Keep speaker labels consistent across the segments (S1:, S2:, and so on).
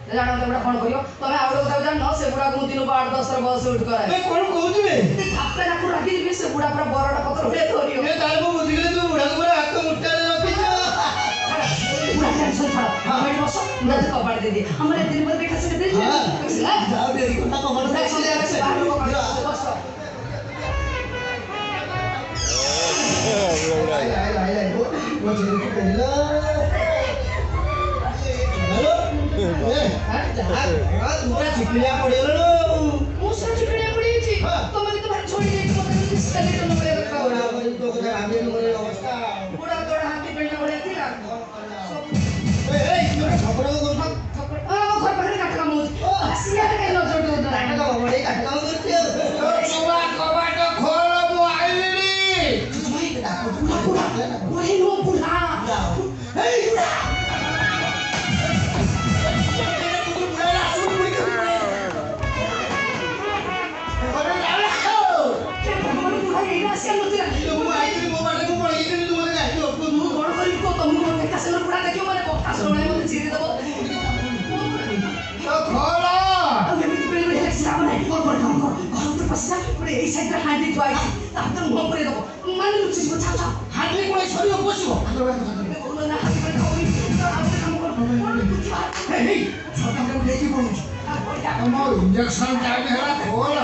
S1: जान बुढ़ा कौन करियो तमे आउड कथा जान न से बुढ़ा को दिन 8-10 बस उठ कराए
S2: ए कोन कहू बे
S1: थापे ना को राखी दिबी से बुढ़ा पूरा बरडा पत्र उठे धरियो
S2: ए तार को बुझी गेले तू बुढ़ा को पूरा हाथ मुट्ठा रे रखी
S1: बुढ़ा टेंशन छाड़ हमें बस मुझे कपड़ दे दे हमारे दिन भर देखा से दे
S2: जाओ दे कोना कपड़
S1: से बाहर को बस
S2: आई वो जेल को पहला हेलो ए तुरा चिकलिया पड़ेलो
S1: मुसरा चिकलिया पड़ी छी तो मैं तो भाई छोड़ी दे मते किसले तो नबळे रखा
S2: बुढ़ा भाई तो के आगे मोरे अवस्था
S1: बुढ़ा तोड़ हाथी पेड़ना बड़े थी ना
S2: ए तोरा खबर को
S1: थप्पड़ घर पाखरे काटका मुज हसिया के नजर दो दो
S2: काटका बड़े काटका करते
S3: छुआ कबाट खोल मु आइली
S1: वही नो बुढ़ा
S2: ए बुढ़ा
S3: इंजेक्शन टाइम है खोल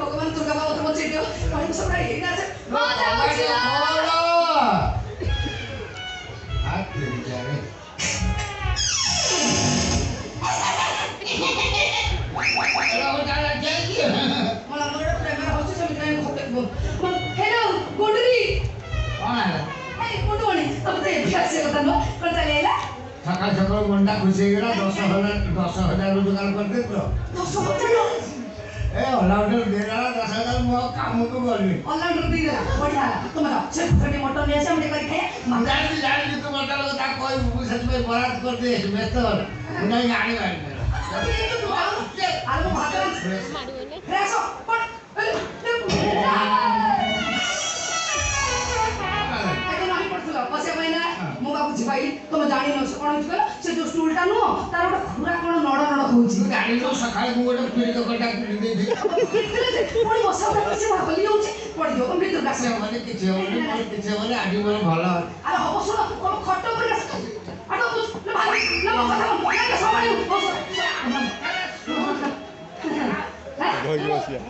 S1: भगवान दुर्गा बाबा तुम चिड़ियो पानी सब रही ना से हां
S3: हाथ तेरी जा रे
S1: मला मोर प्रेम होची सम काय खोटे बोल हेलो गोडरी
S3: कौन है
S1: ए गोडोणी अब ते फियासे कथा न कर चलेला
S3: सकाळ सकाळ मंडा खुशी गेला 10,000 रोजगार करते तो
S1: 10,000
S3: ए ऑलराउंडर देला 10,000 मो काम को बोलनी
S1: ऑलराउंडर दी देला बढ़िया तुम्हारा से फटे मटन ले से हमने करी खाए
S3: जान तू मटन को ता कोई सच में बरात कर दे बेहतर नहीं गाड़ी गाड़ी
S1: आलू भात फ्रेश पण पसे महिना मो बाबू छिपाई तुम जानी न कोन होछ कहला से जो स्टूलटा नो तार गोटे खुरा कोन नड नड होउची
S3: गाड़ी लो सकाळ मु गोटे पीड़ी तो कटा पीड़ी दे दे
S1: कोन बसा से भागली होउची पड़ी जो कम भीतर गासे
S3: माने किछ होले आडी मन भला
S1: अरे हो सुन कोन खट्ट पर गासे आडो बुझ न भाई न मो कथा न समानी
S4: Gracias.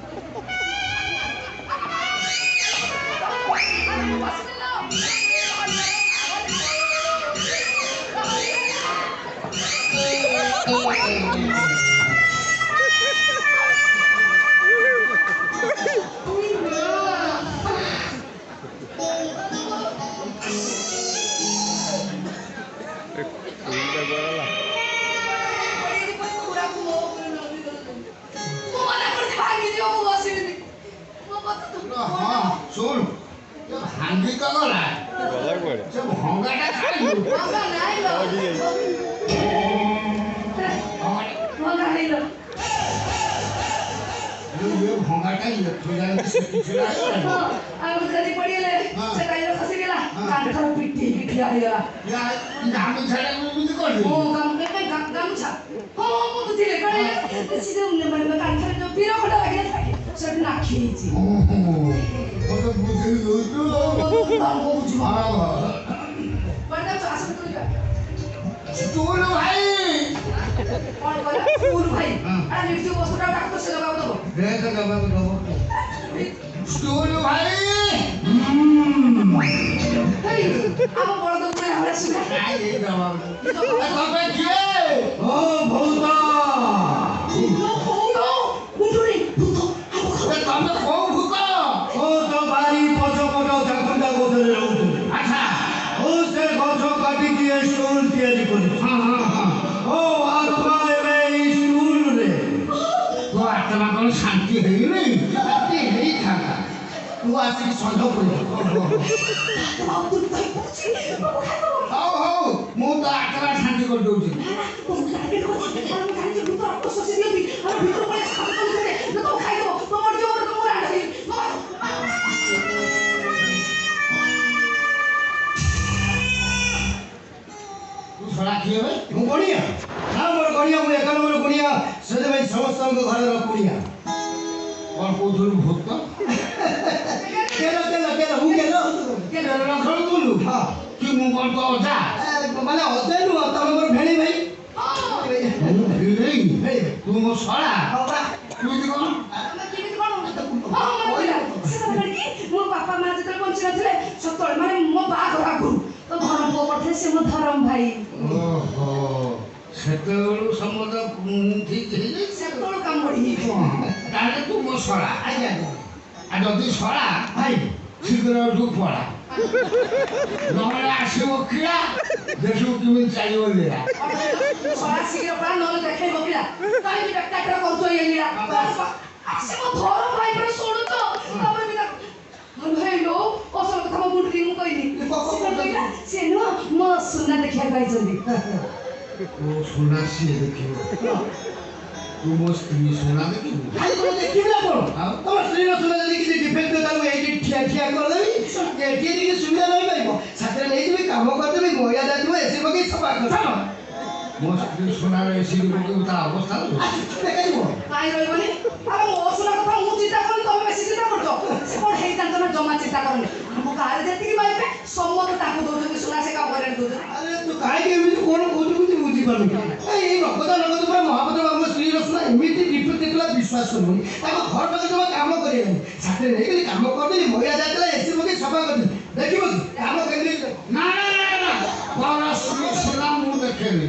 S3: सुन हांडी का गला
S4: गला कोड़े
S3: जब भंगाटा खाई
S1: भंगा नहीं लो भंगा नहीं लो
S3: ये भंगाटा ही तो जाने से पिछला
S1: अब जल्दी पड़िले से काइलो खसी गेला कान खर पिट्टी खिया गेला
S3: या दाम छाड़ा में भी कर दे
S1: ओ काम छा हो मु तो दिले करे सीधे उन्ने मन कान खर जो पीरो खडा लागे सब ना खीची
S3: वो तो बुझे लो तो
S1: बाबू बुझ
S3: हां
S1: बंदा तो आसन तो जा
S3: स्टूल भाई
S1: कौन बोला स्टूल भाई अरे निर्जीव वस्तुटा डाक्टर से लगाओ तो
S3: दे दे बाबा स्टूल भाई
S1: हे अब बड़ तो पूरे हमरा सुना
S3: ये दवा बाबा किए ओ भौता तमे को भूका
S2: ओ तो बारी पछो पछो झखंडा गोदरे रहू
S3: अच्छा
S2: ओ से गछ काटी ମୁଁ ଆସିକି ଷଣ୍ଢ ପୁରେଇବି।
S1: ବାବୁ ତୁ ଦହି ପଡୁଛି ବାବୁ ଖାଇବ
S3: ହଉ ହଉ ମୁଁ ତ ଆଠଟା ଶାନ୍ତି କରିଦଉଛି।
S1: ତୁ ଟାର୍ଗେଟ କରୁଛି ମୁଁ ଜାଣିଛି ତୁ ତ ଅଟ ଶୋଷି ଦିଅନ୍ତି ଆଉ ଭିତରୁ ପଳେଇ ସାତ କରିଦେବେ ନା ତୁ ଖାଇଦବ ତୁ ମର ଯୋଉ ତୁ ମୋର ଆଡ
S3: ତୁ ଶଳା କିଏ ବେ?
S2: ମୁଁ ଗଣିଆ ନା ମୋର ଗଣିଆ ମୁଁ ଏକ ନମ୍ବର ଗଣିଆ ସେଥିପାଇଁ ସମସ୍ତଙ୍କ ଘରର କୁଣିଆ।
S3: କଣ କହୁଥିଲୁ ଭୂତ?
S2: କେଲ ମୁଁ କେଲ
S3: ଖେଳୁଥିଲୁ
S2: ହଁ
S3: କି ମୁଁ କଣ ତ ଅଜା?
S2: ମାନେ ଅଜୟ ନୁହଁ ତମେ ମୋର ଭେଣୀ ଭାଇ।
S3: ମୁଁ ଭିଡ଼େଇ ତୁ ମୋ ଶଳା
S2: ହଁ ବା
S3: କେମିତି କଣ?
S1: କେମିତି କଣ ହଁ ମୋ ବାପା ମା ଯେତେବେଳେ ବଞ୍ଚି ନଥିଲେ ସେତେବେଳେ ମାନେ ମୋ ବାହାଘର ଆଗରୁ ତ ଧରମ ପୁଅ କରିଥିଲେ ସେ ମୋ ଧରମ ଭାଇ
S3: ଓହୋ ସେତେବେଳୁ ସମସ୍ତ ଠିକ ହେଇଯାଇଛି।
S1: ସେତେବେଳୁ କାମ ବଢିଯାଇଛି
S3: ତାହେଲେ ତୁ ମୋ ଶଳା।
S2: ଆଜ୍ଞା
S3: ଆଉ ଯଦି ଶଳା
S2: ଭାଇ
S3: ଶୀଘ୍ର ଏଠୁ ପଳା ନହେଲେ ଆସିବ କିଳା ଦେଖିବୁ କେମିତି ଚାଲିବ ଲୀଳା।
S1: ଶଳା ଶୀଘ୍ର ପଳା ନହେଲେ ଦେଖେଇବ କିଳା କାହିଁକି ବେକାରଟା କରୁଛ ଇଏ ଲୀଳା ସେ ମୋ ଧରମ ଭାଇ ପରେ ଶୁଣୁଛ ତାପରେ ବି ହେଲୋ ଅସଲ କଥା ମୋ ବୁଢୀ ମୁଁ କହିଲି ସେ ନୁହଁ ମୋ ସୁନା ଦେଖିବାକୁ ଆଇଛନ୍ତି।
S3: ତୁ ସୁନା ସିଏ ଦେଖିବ ତୁ ମୋ ସ୍ତ୍ରୀ ସୁନା ଦେଖିବୁ।
S2: ଭାଇ ତମେ ଦେଖିବି ନା କଣ
S3: ଆଉ?
S2: ତମ ସ୍ତ୍ରୀର ସୁନା ଯଦି କିଛି ଡିଫେକ୍ଟ ତାକୁ ଏଇଠି ଠିଆ କରିଦେବି ଏଠି ଟିକେ ସୁବିଧା ରହିପାରିବ ସାଥିରେ ନେଇଯିବି କାମ କରିଦେବି ମଇଳା ଯାଇଥିବ ଏସି ପକେଇ ସଫା କରିଦେବି।
S3: ମୋ ସ୍ତ୍ରୀ ସୁନାର ଏସିଡ଼ି ପକେଇବୁ ତା ଅବସ୍ଥା
S2: ଦେଖାଯିବ
S1: କାଇଁ ରହିବନି ଆରେ ମୋ ସୁନା କଥା ମୁଁ ଚିନ୍ତା କରୁନି ତମେ ବେଶୀ ଚିନ୍ତା କରୁଛ ସେ କଣ ହେଇଥାନ୍ତା ନା ଜମା ଚିନ୍ତା କରନି ଆମ ଗାଁରେ ଯେତିକି ପାଇବେ ସମସ୍ତେ ତାଙ୍କୁ ଦଉଛନ୍ତି ସୁନା ସେ କାମ କରିବାକୁ ଦଉଛନ୍ତି।
S2: ଆରେ ତୁ କାହିଁକି ଏମିତି କଣ କହୁଛୁ କିଛି ବୁଝିପାରୁନି ଏଇ ନଗଦ ପୁରା ମହାପତ୍ର ବାବୁଙ୍କ ସ୍ତ୍ରୀର ସୁନା ଏମିତି ଡିଫେକ୍ଟ ଦେଖିଲା ବିଶ୍ୱାସ କରୁନି ତାଙ୍କ ଘର ପାଖରେ ଜମା କାମ କରିବେନି ସାଥିରେ ନେଇଗଲି କାମ କରିଦେଲି ମଇଳା ଯାଇଥିଲା ଏସି ପକେଇ ସଫା କରିଦେଲି ଦେଖିବ କି କାମ କେମିତି
S3: ନା ମୋର ସ୍ତ୍ରୀ ସୁନା ମୁଁ ଦେଖେନି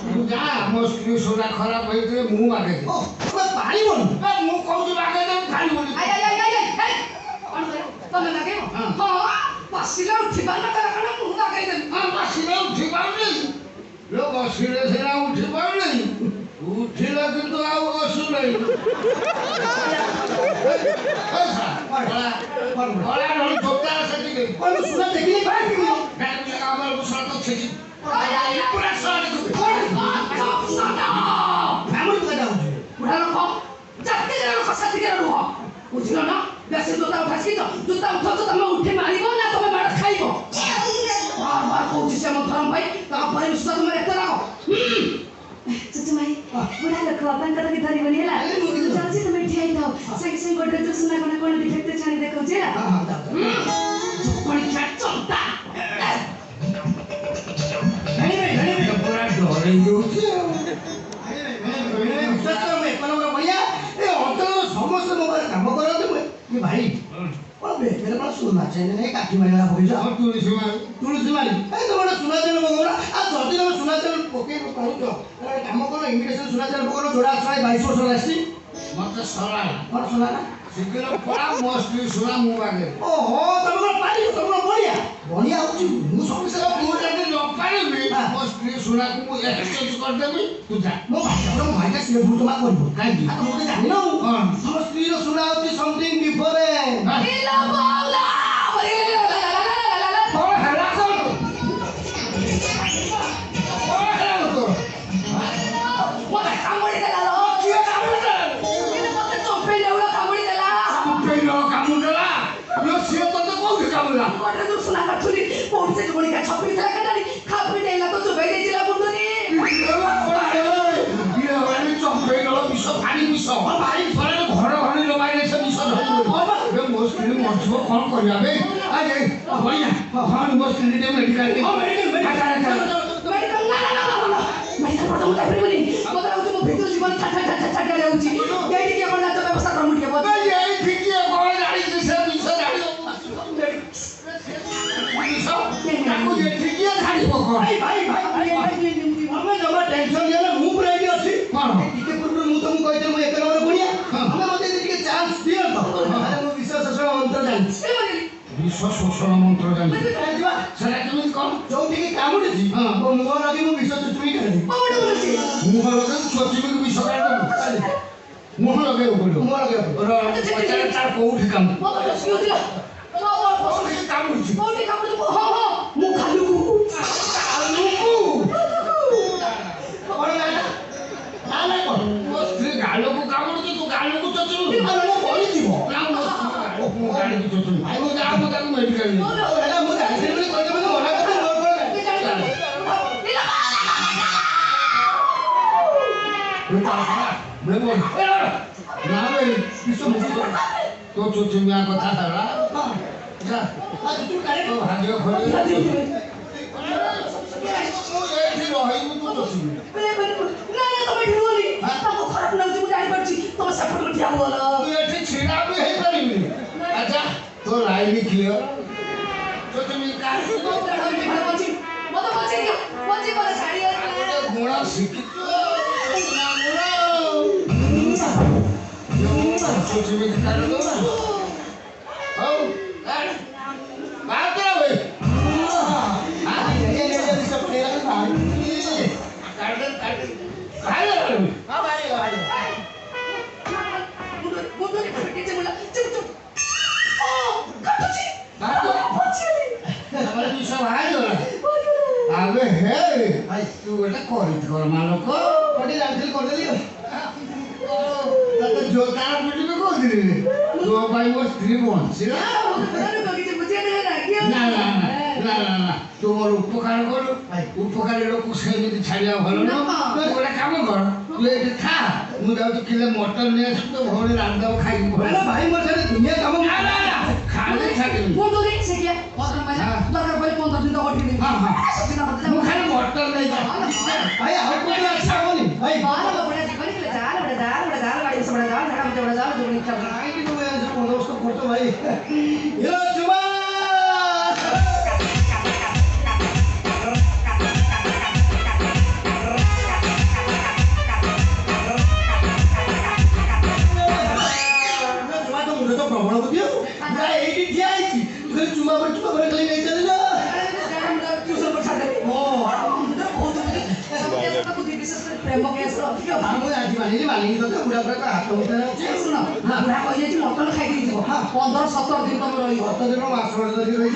S3: ତୁ ଯା ମୋ ସ୍ତ୍ରୀ ସୁନା ଖରାପ ହେଇଥିଲେ ମୁଁ ବାଗେଇଦେବି।
S2: ପାରିବନି
S3: ମୁଁ କହୁଛି ବାଗେଇଦେବି ଖାଇବୁନି।
S1: କଣ କହିବ ତମେ ଲଗେଇବ ହଁ ବସିଲେ ଉଠିବା ନା କାରଣ ମୁଁ ଲଗେଇଦେବି
S3: ହଁ ବସିଲେ ଉଠି ପାରୁନି ଲୋ ବସିଲେ ସିନା ଉଠି ପାରୁନି ଉଠିଲେ କିନ୍ତୁ ଆଉ ବସୁନାହିଁ।
S2: ସୁନା ଦେଖିଲି କାହିଁକି
S3: ଆମର ସତ ଛେକି ପୁରା
S1: ବୁଝିଲ ନା ବେଶୀ ଜୋତା ଉଠାସି ଜୋତା ଉଠାଉଛ ତମେ ଉଠି ମାରିବ ନା ତମେ ମାଡ଼ ଖାଇବ ବାର କହୁଛି ସେ ମୋ ଧରମ ଭାଇ ତାପରେ ବିଶ୍ୱାସ ତମେ ଏତେ ରାଗ ଚୁଚୁ ଭାଇ ବୁଢା ଲୋକ ବାପାଙ୍କର ବି ଧରିବନି ହେଲା ଯାଉଛି ତମେ ଠିଆ ହେଇଥାଅ ସାଙ୍ଗେ ସାଙ୍ଗେ ଗୋଟେ ସୁନା କଣ ଡିଫେକ୍ଟ ଛାଣି ଦେଖାଉଛି ହେଲା ପରୀକ୍ଷା ଚନ୍ତା
S3: ପୁରା ଡରେଇ ଦଉଛି
S2: ସମସ୍ତେ ମୋ ପାଖରେ କାମ କରନ୍ତି ଭାଇ କଣ ବେକରେ କଣ ସୁନା ଚେନ୍ ନେଇ କାଠି ମାରିବା ପଇସା ତୁଳସୀ ମାରି କାଇଁ ତମେ ସୁନା ଚେନ୍ ପକଉନ ଆଉ ଯଦି ତମେ ସୁନା ଚେନ୍ ପକେଇ କହୁଛ କାମ କର ଇମିଗ୍ରେସନ ସୁନା ଚେନ୍ ପକଉନ ଯୋଡ଼ା 22 ବର୍ଷ ଆସିଛି
S3: ମତେ ଶଳା
S2: କଣ ସୁନା ନା
S3: ଶୀଘ୍ର ପଳା ମୋ ସ୍ତ୍ରୀ ସୁନା ମୁଁ ବାଗେଇବି।
S2: ଓହୋ ତମେ କଣ ପାରିବ ତମେ ବଢିଆ ବଢିଆ ହଉଛି ମୁଁ ସବୁ
S3: ମୁଁ ଯଦି ନ ପାରିବି ମୋ ସ୍ତ୍ରୀ ସୁନାକୁ ମୁଁ ଏକ୍ସଚେଞ୍ଜ କରିଦେବି ତୁ ଯା
S2: ମୋ ଭାଇଟା ସିଏ ଭୁଲ ଜମା କରିବ
S3: କାହିଁକି
S2: ଆଉ ତମେ ଜାଣିନ ତମ ସ୍ତ୍ରୀର ସୁନା ହଉଛି ସମଥିଙ୍ଗ ଡିଫରେଣ୍ଟ
S1: सुना कठुरी कोण से कोणी काय छपरी त्याला काढली खापरी द्यायला तो चुबाई द्यायची ला बुंदुनी
S3: ये वाली चंपे गलो विष पानी विष भाई फरे घर घणी लबाई से विष धरि ए मोस्टली मछो कोन करिया बे आ जे भैया हां मोस्टली दे मेडिकल के
S1: मेडिकल ना मेडिकल पडतो मुटा फिरवली मला होतो मग भेटू जीवन छाट जाऊची एडी के कोणाचा व्यवस्था करून घे बोल
S3: ये ठीक है कोण जाडी से विष जाडी ତାକୁ ଏଠିକି ଛାଡ଼ିବ କଣ
S2: ଆମେ ଜମା ଟେନସନ ନିଅ ନା ମୁଁ ପୁରା ଏଠି ଅଛି ଟିକେ ପୂର୍ବରୁ ମୁଁ ତମକୁ କହିଥିଲି ମୁଁ ଏକ ନମ୍ବର ଗୁଣିଆ ଆମେ ମୋତେ ଟିକେ ଚାନ୍ସ ଦିଅନ୍ତ ମୁଁ ବିଶ୍ୱାସ ମନ୍ତ୍ର ଜାଣିଛି
S3: ବିଶ୍ୱ ଶୋଷଣ ମନ୍ତ୍ର ଜାଣିଛି ସେଟା କେମିତି କଣ
S2: ଯୋଉଠିକି କାମୁଡ଼ିଛି ମୋ ମୁହଁ ଲଗେଇ ମୁଁ ବିଷ ଚୁଚୁମି ଖାଇବି
S3: ମୁହଁ ଲଗେଇ ଚୁଚୁମିକୁ ବିଷ କାଢିଦେବୁ ମୁହଁ ଲଗେଇବାକୁ ପଡ଼ିବ
S2: ମୁହଁ ଲଗେଇବାକୁ
S3: ପଚାରେ ତାର କୋଉଠି କାମ କାମୁଡୁଛି
S1: କୋଉଠି କାମୁଡୁଛୁ ହଁ ହଁ ମୁଁ ଖାଲୁକୁ
S2: କଣ ନାଟା ନା ନା କଣ
S3: ମୋ ସ୍ତ୍ରୀ ଗାଲକୁ କାମୁଡୁଛି ତୁ ଗାଲକୁ ଚଚୁରୁ
S2: ଆରେ ମୁଁ ପଡ଼ିଯିବ
S3: ନା ମୋ ସ୍ତ୍ରୀ ଗାଲକୁ ଚଚୁରୁ ଭାଇ ମୁଁ ଯାଅ ମୁଁ ତାକୁ ମେଡିକାଲ ନେବି
S2: ଏଇଟା ମୁଁ ଜାଣିଥିଲି ବୋଲି କହିଦେବେ ମନା କଥା ମୋର କଣ
S3: तो चुचुमिया कथा सारा
S2: ତୁ କାଳେ
S3: तो भाग्य खोले ଏଠି ରହିବୁ ତୁ ଚୁଚୁମି
S1: ନା ନା ତମେ ଢିଉନି ତାକୁ ଖରାପ ଲାଗୁଛି ମୁଁ ଜାଣିପାରୁଛି ତମେ ସେପଟକୁ ଠିଆ ହୁଅଲ
S3: ତୁ ଏଠି ଛିଡ଼ା ବି ହେଇପାରିବିନି ଆଚ୍ଛା ତୋ ଲାଇନ କ୍ଲିୟର ଚୁଚୁମି କାହିଁ
S1: ମତେ ବଞ୍ଚି ପରେ ଛାଡ଼ି
S3: ଗୁଣ ଶିଖିଛୁ चुचुमी कर दो आओ बात है भाई हां
S2: ये सब पड़ेगा ना भाई
S3: काट खाए रे
S2: हां भाई
S1: मुंडो के फटके बोला चुप चुप ओ काटुची
S3: हमारे विषय भाई अबे हे भाई तू बेटा कोरित कर मालक
S2: कोटी जानथिल कर देली
S3: तते जोतार मिटी में को दिले तो भाई वो स्त्री बंचिला ना ना ना ना ना তোমার উপকার করো উপকারী লোক সেমিতি ছাড়িয়া ভালো না তুই একটা কাম কর তুই এটি খা মু যাও কিলে মটন নিয়ে আসি তো ভরে রান্দাও খাইবি
S2: अरे भाई मोर सारे दुनिया काम
S3: না না না খালে ছাড়িবি
S1: मुंडो देख से क्या दरकार पहिले 15 दिन त गठिन
S3: हां हां
S1: सकिन बदला
S3: मु खाली मटन नहीं जा
S2: भाई और कुछ अच्छा होनी भाई
S1: बाल बड़ा जीवन के दाल गाड़ी से बड़ा दाल ढका में बड़ा दाल जो निकल
S2: आई कि तुम ऐसे बोलो उसको फोटो भाई यो जुमा प्रबल बुद्धि ना एटी ठिया आइछि खाली चुमा पर खाली नहीं चले ना
S1: ट्यूशन पर छाड़ दे ओ बहुत बुद्धि विशेष कर प्रेम केस रो अधिक
S2: हम आज मानी तो पूरा पूरा हाथ उठे
S1: जे सुन बुढ़ा कहि जे मटन खाइ दी जीव 15 17 दिन तम रही
S2: गत दिन मास रे रही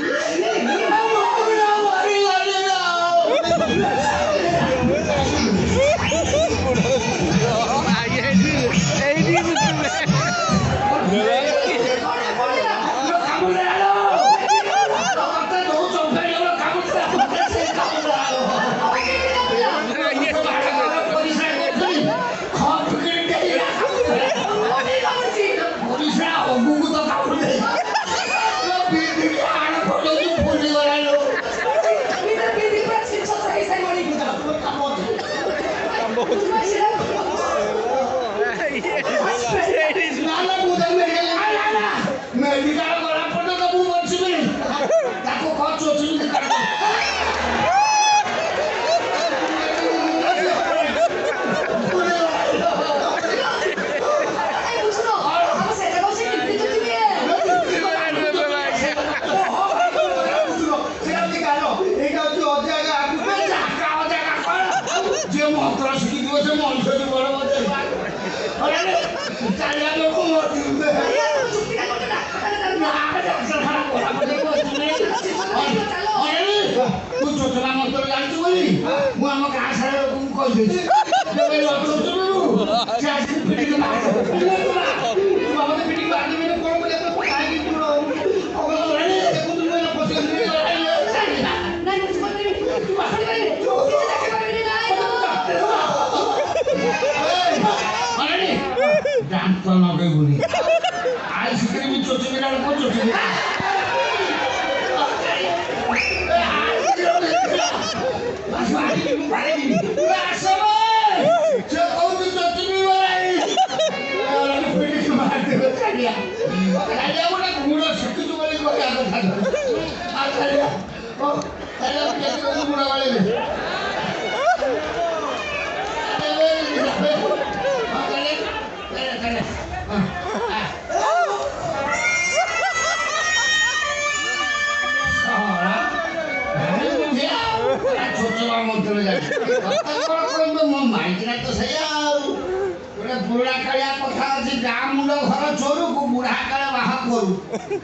S3: ଗୋଟେ ପୁରୁଣା କାଳିଆ କଥା ଅଛି ଗାଁ ମୁଣ୍ଡ ଘର ଚୋରୁକୁ ବୁଢା କାଳେ ବାହା କରୁ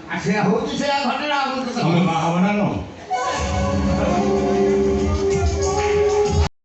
S3: ଆଉ ସେ ହଉଛି ସେଇଆ ଘଟଣା
S4: ତମେ ବାହା ହବ ନା ନ